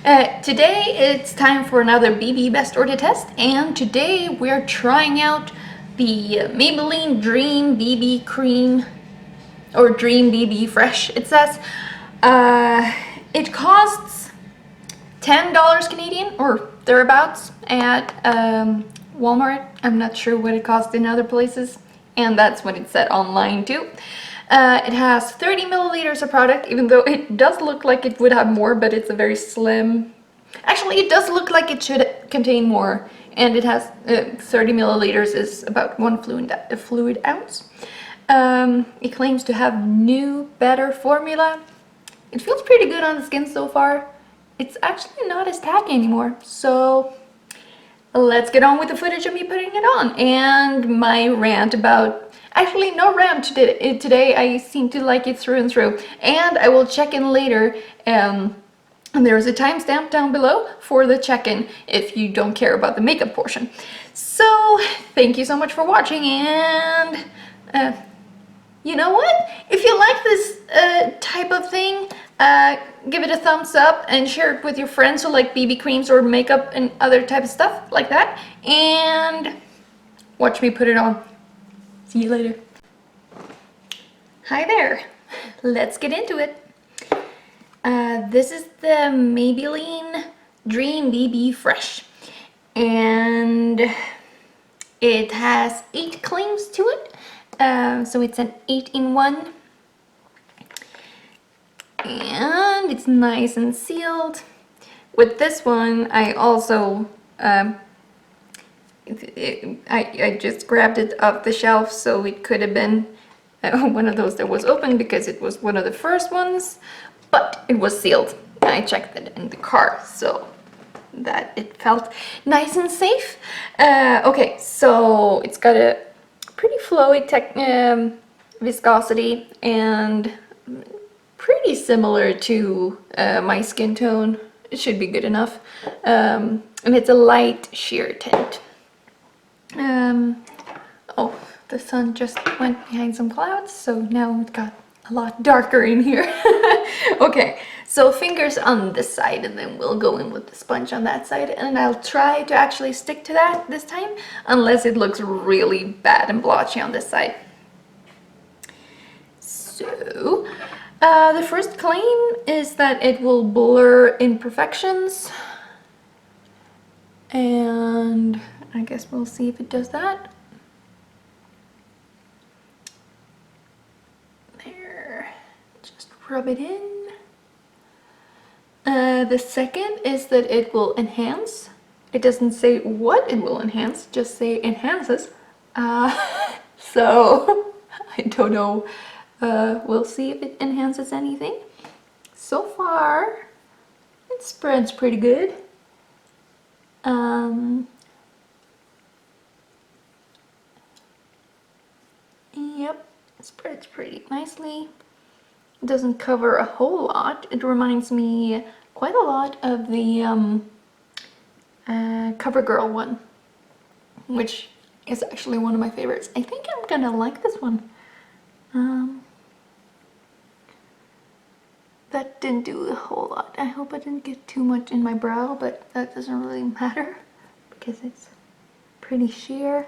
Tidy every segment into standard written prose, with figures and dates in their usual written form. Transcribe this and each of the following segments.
Today it's time for another BB Best or Detest, and today we're trying out the Maybelline Dream BB Cream, or Dream BB Fresh, it says. It costs $10 Canadian, or thereabouts, at Walmart. I'm not sure what it costs in other places, and that's what it said online too. It has 30 milliliters of product, even though it does look like it would have more, but it's a very slim. Actually, it does look like it should contain more, and it has 30 milliliters is about one fluid ounce. It claims to have new, better formula. It feels pretty good on the skin so far. It's actually not as tacky anymore, so let's get on with the footage of me putting it on and my rant about. Actually, no rant today. I seem to like it through and through, and I will check in later. And there's a timestamp down below for the check-in if you don't care about the makeup portion. So thank you so much for watching, and you know what? If you like this type of thing, give it a thumbs up and share it with your friends who like BB creams or makeup and other type of stuff like that. And watch me put it on. See you later. Hi there. Let's get into it. This is the Maybelline Dream BB Fresh. And it has 8 claims to it. So it's an 8-in-1. And it's nice and sealed. With this one, I also I just grabbed it off the shelf, so it could have been one of those that was open because it was one of the first ones, but it was sealed. I checked it in the car, so that it felt nice and safe. Okay, so it's got a pretty flowy viscosity and pretty similar to my skin tone. It should be good enough. And it's a light sheer tint. Oh, the sun just went behind some clouds, so now it got a lot darker in here. Okay, so fingers on this side, and then we'll go in with the sponge on that side, and I'll try to actually stick to that this time, unless it looks really bad and blotchy on this side. So, the first claim is that it will blur imperfections, and I guess we'll see if it does that. There, just rub it in. The second is that it will enhance. It doesn't say what it will enhance, just say enhances. So I don't know. We'll see if it enhances anything. So far, it spreads pretty good. Yep, it spreads pretty nicely. It doesn't cover a whole lot. It reminds me quite a lot of the CoverGirl one, which is actually one of my favorites. I think I'm gonna like this one. That didn't do a whole lot. I hope I didn't get too much in my brow, but that doesn't really matter because it's pretty sheer.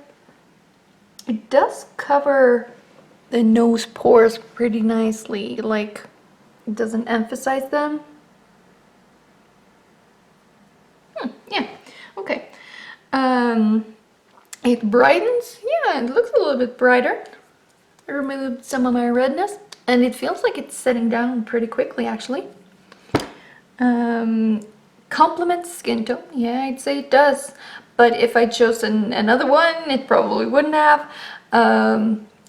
It does cover the nose pores pretty nicely, like it doesn't emphasize them. Yeah, okay. It brightens. Yeah, it looks a little bit brighter. I removed some of my redness, and it feels like it's setting down pretty quickly, actually. Complements skin tone. Yeah, I'd say it does. But if I chose another one, it probably wouldn't have.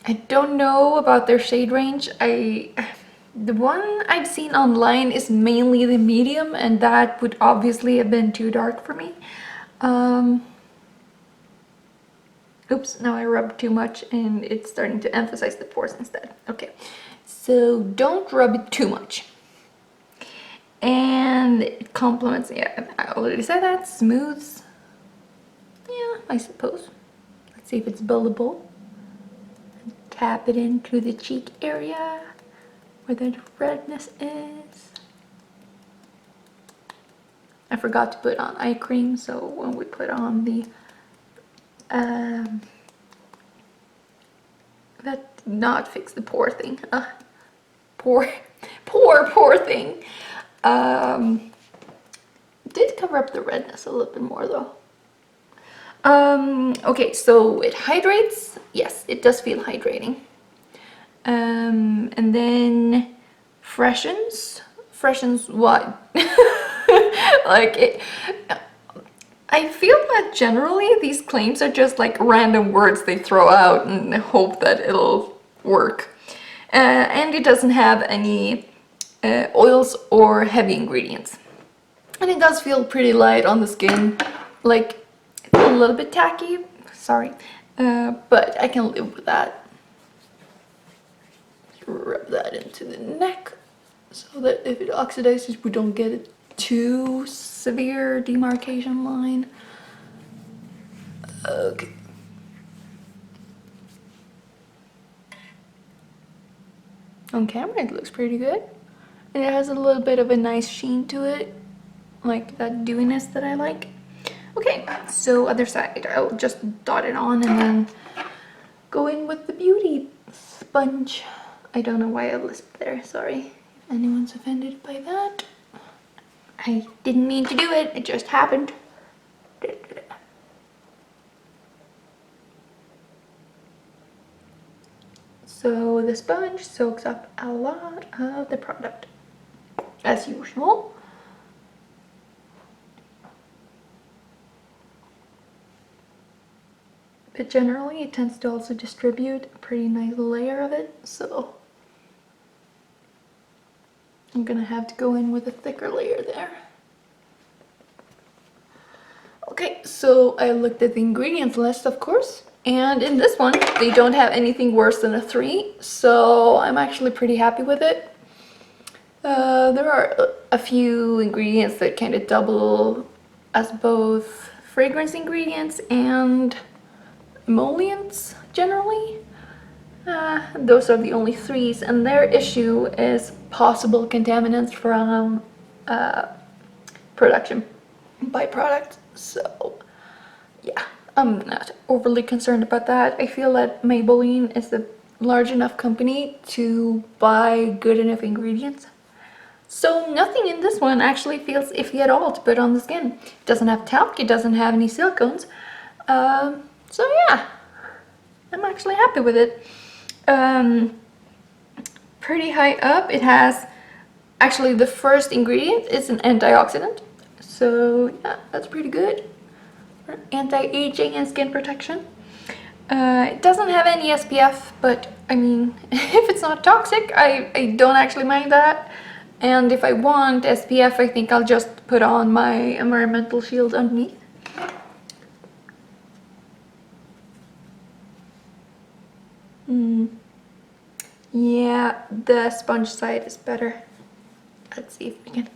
I don't know about their shade range. The one I've seen online is mainly the medium, and that would obviously have been too dark for me. Oops, now I rubbed too much and it's starting to emphasize the pores instead. Okay, so don't rub it too much. And it complements, yeah, I already said that, smooths. Yeah, I suppose. Let's see if it's buildable. Tap it into the cheek area where the redness is. I forgot to put on eye cream, so when we put on the that did not fix the pore thing. Pore thing. Did cover up the redness a little bit more though. Okay, so it hydrates. Yes, it does feel hydrating. And then freshens what? Like it, I feel that generally these claims are just like random words they throw out and hope that it'll work. And it doesn't have any oils or heavy ingredients. And it does feel pretty light on the skin, like a little bit tacky, sorry, but I can live with that. Rub that into the neck so that if it oxidizes we don't get a too severe demarcation line. Okay. On camera it looks pretty good. And it has a little bit of a nice sheen to it, like that dewiness that I like. Okay, so other side, I'll just dot it on and then go in with the beauty sponge. I don't know why I lisped there, sorry if anyone's offended by that. I didn't mean to do it, it just happened. So the sponge soaks up a lot of the product, as usual. But generally it tends to also distribute a pretty nice layer of it, so I'm gonna have to go in with a thicker layer there. Okay, so I looked at the ingredients list, of course, and in this one they don't have anything worse than a 3, so I'm actually pretty happy with it. There are a few ingredients that kind of double as both fragrance ingredients and emollients generally. Those are the only 3s, and their issue is possible contaminants from production byproduct. So yeah, I'm not overly concerned about that. I feel that Maybelline is a large enough company to buy good enough ingredients. So nothing in this one actually feels iffy at all to put on the skin. It doesn't have talc, it doesn't have any silicones. So yeah, I'm actually happy with it. Pretty high up, it has, actually the first ingredient is an antioxidant. So yeah, that's pretty good for anti-aging and skin protection. It doesn't have any SPF, but I mean, if it's not toxic, I don't actually mind that. And if I want SPF, I think I'll just put on my environmental shield underneath. Yeah, the sponge side is better. Let's see if we can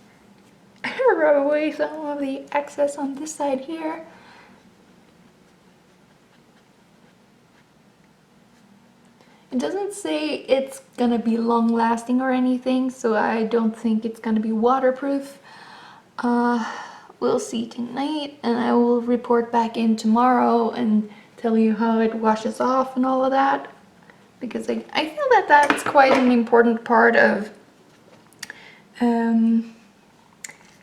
rub away some of the excess on this side here. It doesn't say it's gonna be long lasting or anything, so I don't think it's gonna be waterproof. We'll see tonight, and I will report back in tomorrow and tell you how it washes off and all of that, because I feel that that's quite an important part of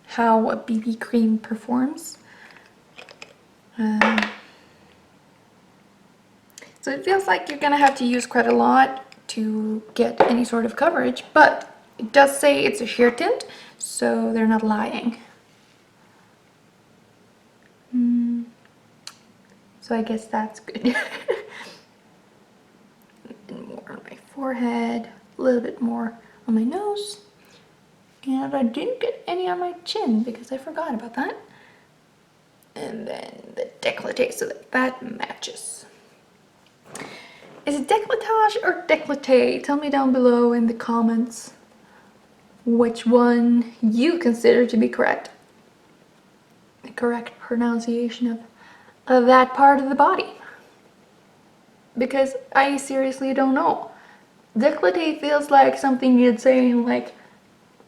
how a BB cream performs. So it feels like you're gonna have to use quite a lot to get any sort of coverage, but it does say it's a sheer tint, so they're not lying. So I guess that's good. And more on my forehead, a little bit more on my nose, and I didn't get any on my chin because I forgot about that. And then the décolleté, so that matches. Is it décolletage or décolleté? Tell me down below in the comments which one you consider to be correct. The correct pronunciation of that part of the body. Because I seriously don't know. Décolleté feels like something you'd say in like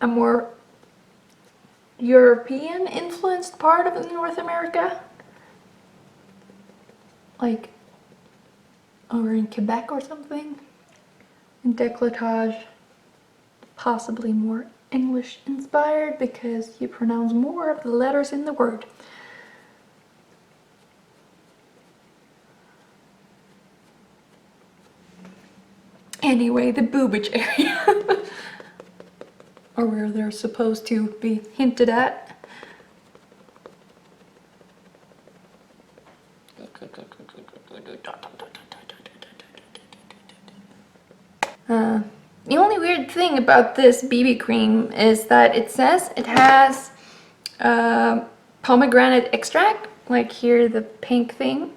a more European influenced part of North America, like over in Quebec or something. And décolletage, possibly more English inspired because you pronounce more of the letters in the word. Anyway, the boobage area, or where they're supposed to be hinted at. The only weird thing about this BB cream is that it says it has pomegranate extract, like here the pink thing,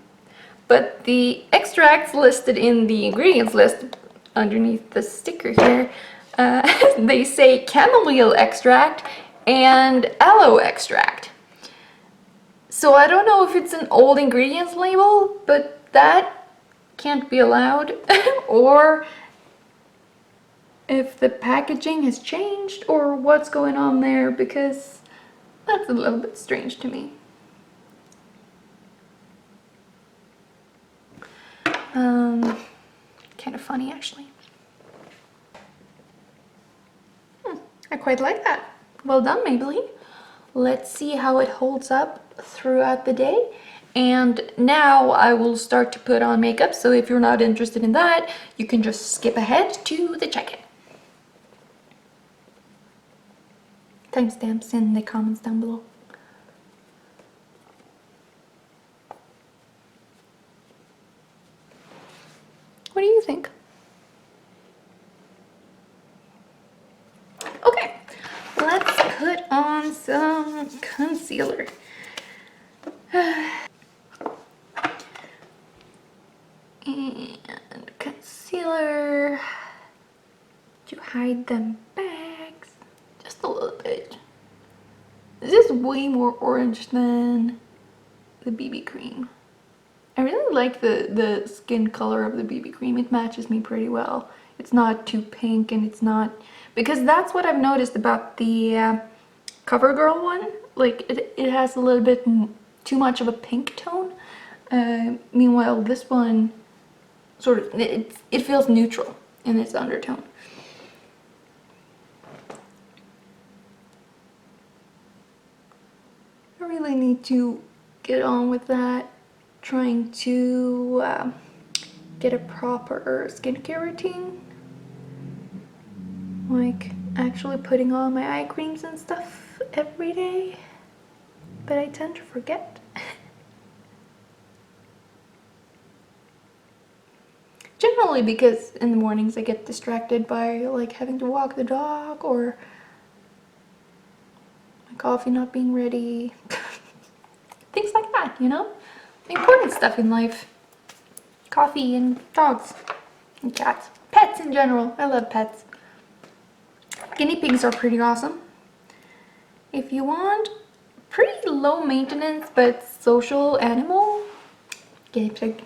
but the extracts listed in the ingredients list underneath the sticker here, they say chamomile extract and aloe extract. So I don't know if it's an old ingredients label, but that can't be allowed, or if the packaging has changed or what's going on there, because that's a little bit strange to me. Kind of funny actually. I quite like that. Well done, Maybelline. Let's see how it holds up throughout the day. And now I will start to put on makeup, so if you're not interested in that, you can just skip ahead to the check-in. Timestamps in the comments down below. What do you think? Okay, let's put on some concealer. And concealer to hide them bags just a little bit. This is way more orange than the BB cream. I really like the skin color of the BB cream. It matches me pretty well. It's not too pink, and it's not, because that's what I've noticed about the CoverGirl one. Like it has a little bit too much of a pink tone. Meanwhile, this one sort of, it feels neutral in its undertone. I really need to get on with that. Trying to get a proper skincare routine. Like actually putting on my eye creams and stuff every day. But I tend to forget. Generally because in the mornings I get distracted by like having to walk the dog or my coffee not being ready. Things like that, you know? Important stuff in life. Coffee and dogs and cats. Pets in general. I love pets. Guinea pigs are pretty awesome. If you want pretty low maintenance but social animal, guinea pig.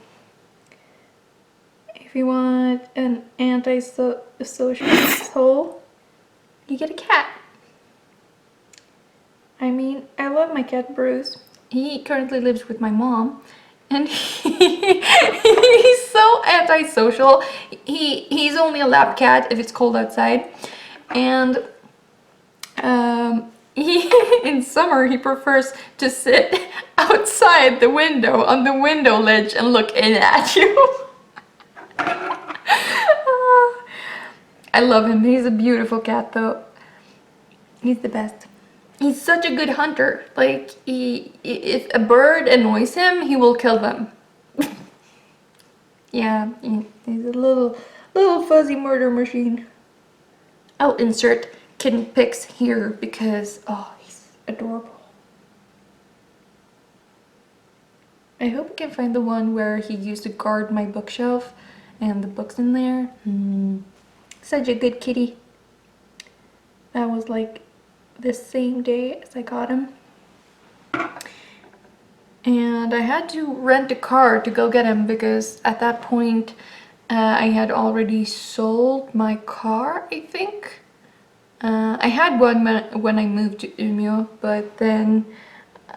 If you want an anti-social soul, you get a cat. I mean, I love my cat Bruce. He currently lives with my mom, and he's so antisocial. He's only a lap cat if it's cold outside, and in summer he prefers to sit outside the window on the window ledge and look in at you. I love him. He's a beautiful cat though. He's the best. He's such a good hunter. Like, if a bird annoys him, he will kill them. Yeah, he's a little fuzzy murder machine. I'll insert kitten pics here because, oh, he's adorable. I hope I can find the one where he used to guard my bookshelf and the books in there. Such a good kitty. That was like the same day as I got him, and I had to rent a car to go get him because at that point I had already sold my car, I think. I had one when I moved to Umeå, but then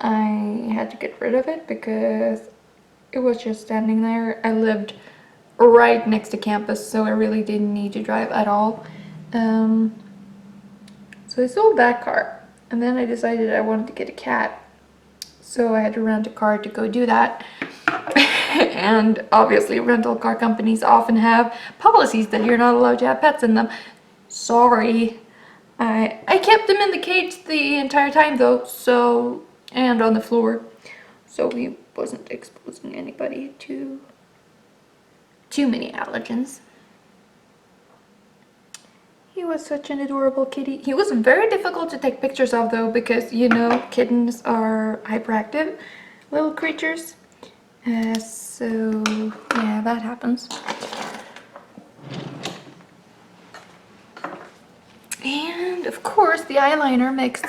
I had to get rid of it because it was just standing there. I lived right next to campus, so I really didn't need to drive at all. So I sold that car, and then I decided I wanted to get a cat. So I had to rent a car to go do that. And obviously rental car companies often have policies that you're not allowed to have pets in them. Sorry. I kept them in the cage the entire time though, so, and on the floor. So he wasn't exposing anybody to too many allergens. He was such an adorable kitty. He was very difficult to take pictures of though, because you know kittens are hyperactive little creatures. So yeah, that happens. And of course the eyeliner mixed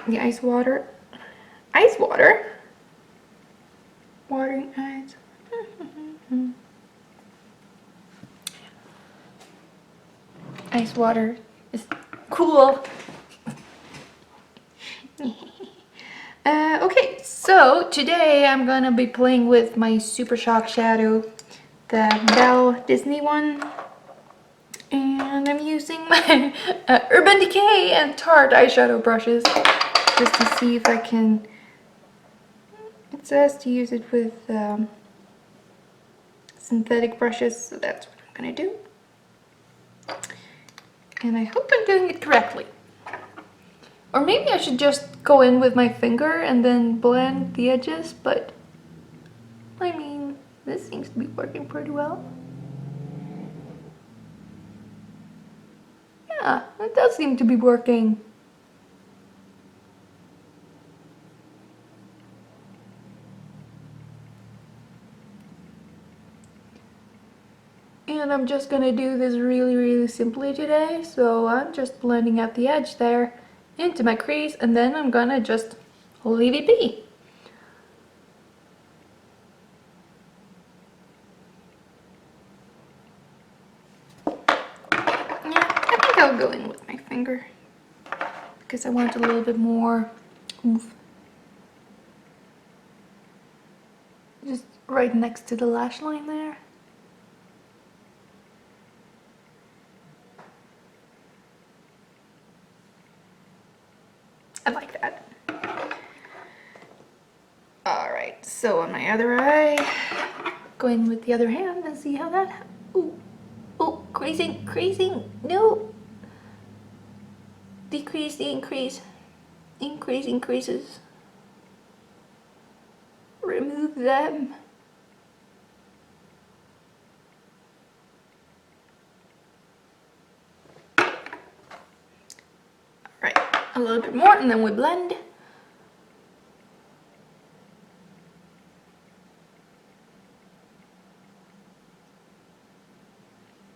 the ice water, watering eyes. Ice water is cool. Okay, so today I'm gonna be playing with my Super Shock shadow, the Belle Disney one. And I'm using my Urban Decay and Tarte eyeshadow brushes just to see if I can. It says to use it with synthetic brushes, so that's what I'm gonna do. And I hope I'm doing it correctly. Or maybe I should just go in with my finger and then blend the edges, but I mean, this seems to be working pretty well. Yeah, it does seem to be working. And I'm just gonna do this really simply today, so I'm just blending out the edge there into my crease, and then I'm gonna just leave it be. Yeah, I think I'll go in with my finger because I want a little bit more oomph. Just right next to the lash line there. I like that. Alright, so on my other eye, go in with the other hand and see how that happens. Ooh, oh, creasing, no! Decrease, increase, increases. Remove them. Alright, a little bit more and then we blend.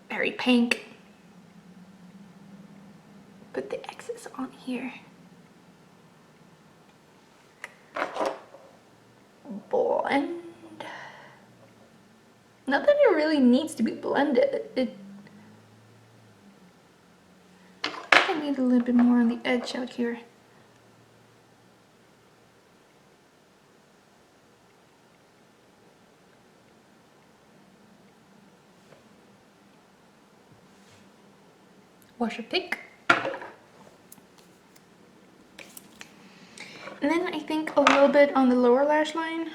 Very pink. Put the X's on here. Blend. Not that it really needs to be blended. I need a little bit more on the edge out here. Wash a pick. And then I think a little bit on the lower lash line.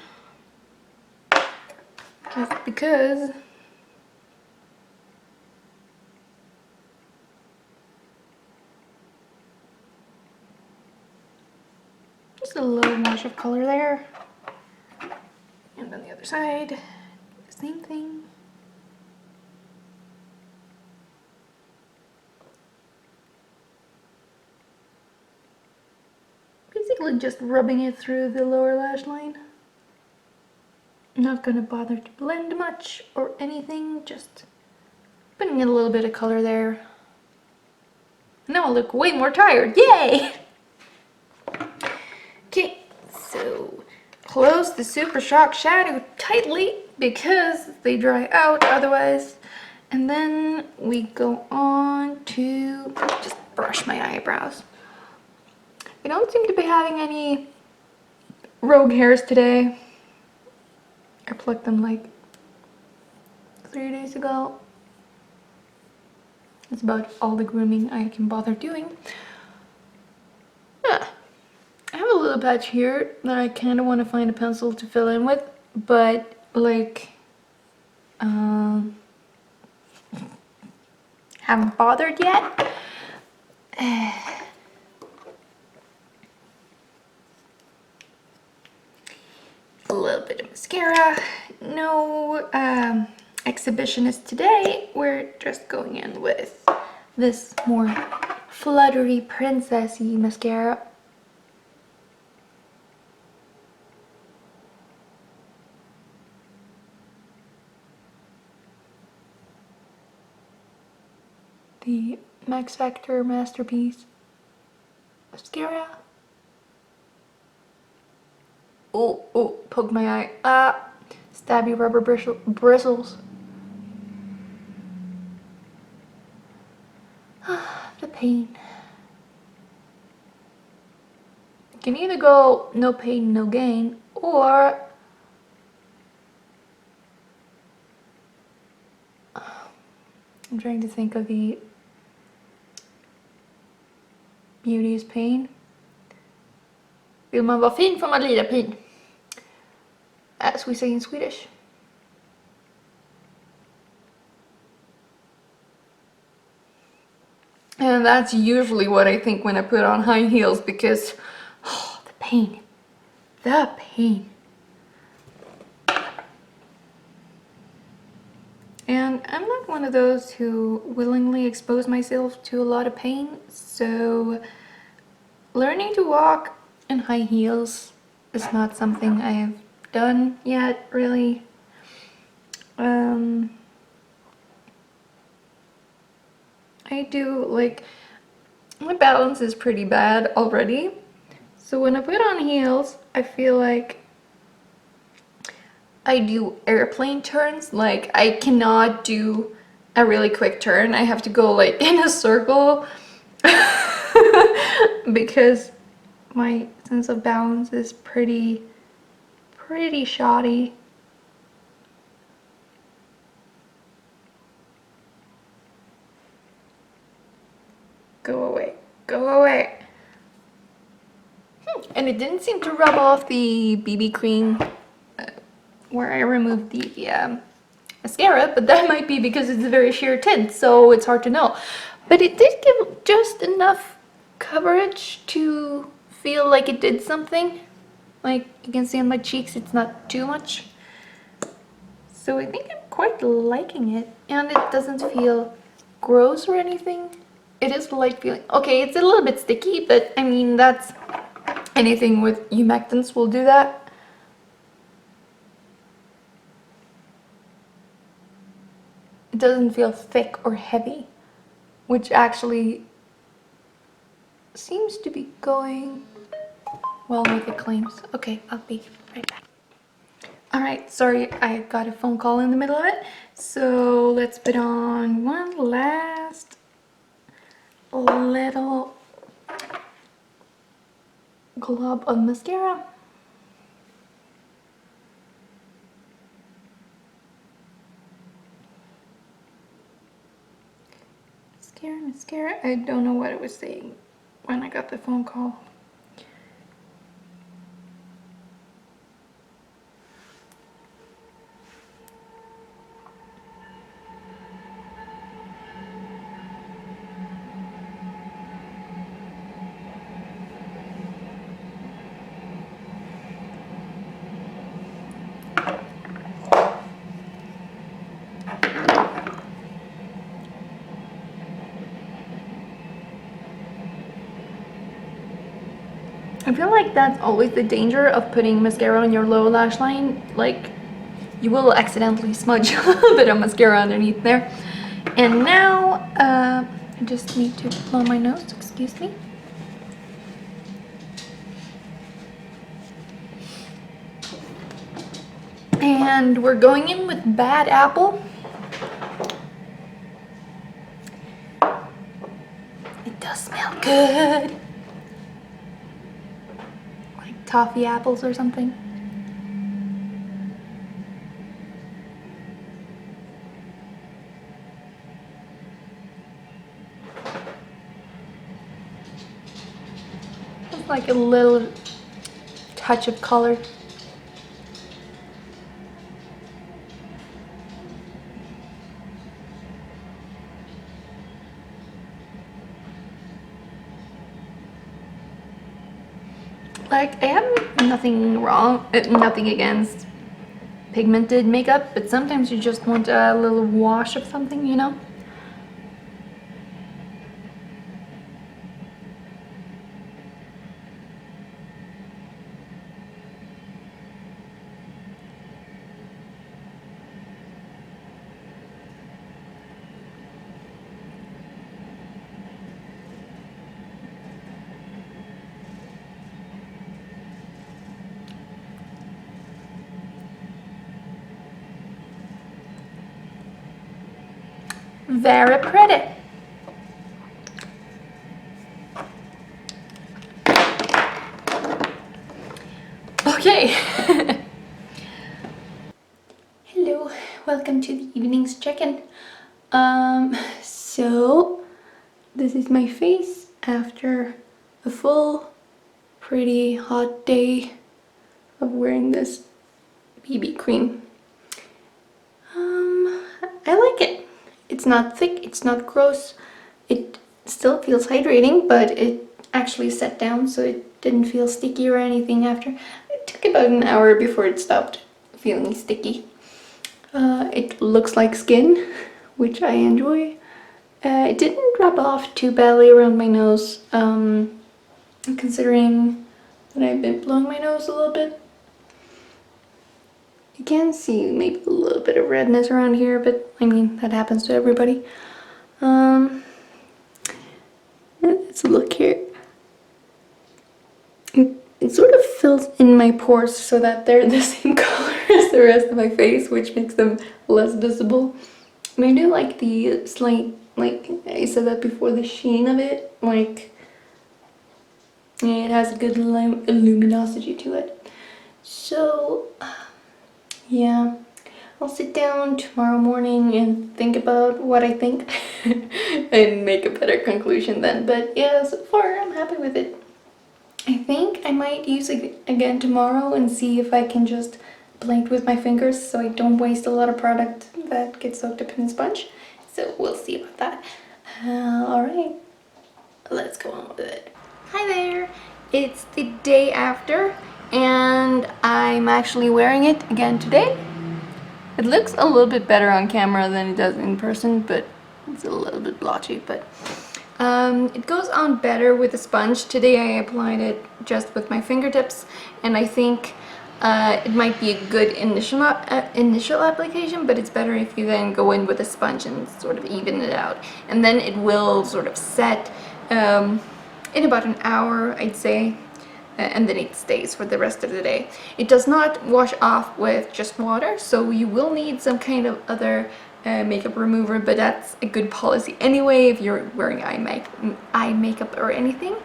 Just because just a little wash of color there. And then the other side, the same thing. Basically just rubbing it through the lower lash line. Not gonna bother to blend much or anything, just putting in a little bit of color there. Now I look way more tired, yay! Okay, so close the Super Shock shadow tightly because they dry out otherwise. And then we go on to just brush my eyebrows. I don't seem to be having any rogue hairs today. I plucked them like 3 days ago. That's about all the grooming I can bother doing. Yeah. I have a little patch here that I kind of want to find a pencil to fill in with, but like, haven't bothered yet. A little bit of mascara. No exhibitionist today. We're just going in with this more fluttery princessy mascara. The Max Factor Masterpiece mascara. Oh, poked my eye. Ah, stabby rubber bristles. The pain. You can either go no pain, no gain, or I'm trying to think of the Beauty's pain. Vill man vara fin får man lida pin. As we say in Swedish. And that's usually what I think when I put on high heels, because the pain. The pain. And I'm not one of those who willingly expose myself to a lot of pain, so learning to walk in high heels is not something I have done yet, really. I do, like, my balance is pretty bad already, so when I put on heels, I feel like I do airplane turns. Like, I cannot do a really quick turn. I have to go like in a circle because my sense of balance is pretty shoddy. Go away. Go away. And it didn't seem to rub off the BB cream where I removed the mascara, but that might be because it's a very sheer tint, so it's hard to know. But it did give just enough coverage to feel like it did something. Like you can see on my cheeks, it's not too much. So I think I'm quite liking it, and it doesn't feel gross or anything. It is light feeling. Okay, it's a little bit sticky, but I mean, that's anything with humectants will do that. It doesn't feel thick or heavy, which actually seems to be going well with the claims. Okay, I'll be right back. Alright, sorry, I got a phone call in the middle of it. So let's put on one last little glob of mascara. Mascara. I don't know what it was saying when I got the phone call. I feel like that's always the danger of putting mascara on your lower lash line. Like, you will accidentally smudge a little bit of mascara underneath there. And now, I just need to blow my nose, excuse me. And we're going in with Bad Apple. It does smell good. Like toffee apples or something. It's like a little touch of color. Like, I have nothing wrong, nothing against pigmented makeup, but sometimes you just want a little wash of something, you know? Very pretty. Okay. Hello, welcome to the evening's check-in. So this is my face after a full, pretty hot day of wearing this BB cream. I like it. It's not thick, it's not gross. It still feels hydrating, but it actually set down, so it didn't feel sticky or anything after. It took about an hour before it stopped feeling sticky. It looks like skin, which I enjoy. It didn't rub off too badly around my nose, considering that I've been blowing my nose a little bit. You can see maybe a little bit of redness around here, but I mean, that happens to everybody. Let's look here. It sort of fills in my pores so that they're the same color as the rest of my face, which makes them less visible. And I do like the slight, like I said that before, the sheen of it. Like, it has a good luminosity to it. So yeah, I'll sit down tomorrow morning and think about what I think and make a better conclusion then. But yeah, so far I'm happy with it. I think I might use it again tomorrow and see if I can just blend with my fingers so I don't waste a lot of product that gets soaked up in the sponge. So we'll see about that. Alright, let's go on with it. Hi there! It's the day after and I'm actually wearing it again today. It looks a little bit better on camera than it does in person, but it's a little bit blotchy, but it goes on better with a sponge. Today I applied it just with my fingertips, and I think it might be a good initial application, but it's better if you then go in with a sponge and sort of even it out. And then it will sort of set in about an hour, I'd say, and then it stays for the rest of the day. It does not wash off with just water, so you will need some kind of other makeup remover, but that's a good policy anyway if you're wearing eye makeup or anything.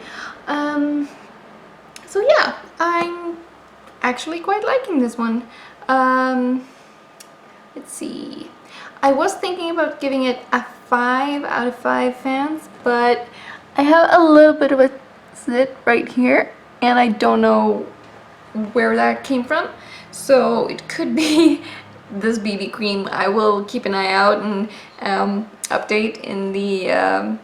So yeah, I'm actually quite liking this one. Let's see. I was thinking about giving it a 5 out of 5 fans, but I have a little bit of a zit right here, and I don't know where that came from. So it could be this BB cream. I will keep an eye out and update in the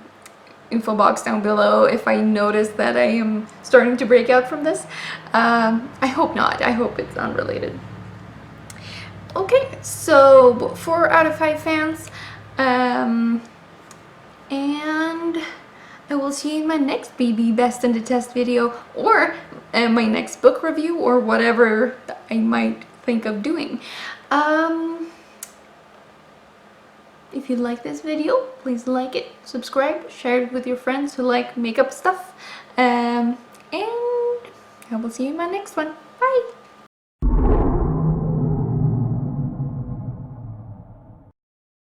info box down below if I notice that I am starting to break out from this. I hope not. I hope it's unrelated. Okay, so 4 out of 5 fans, and I will see you in my next BB Best and Detest video, or my next book review, or whatever I might think of doing. If you like this video, please like it, subscribe, share it with your friends who like makeup stuff, and I will see you in my next one. Bye!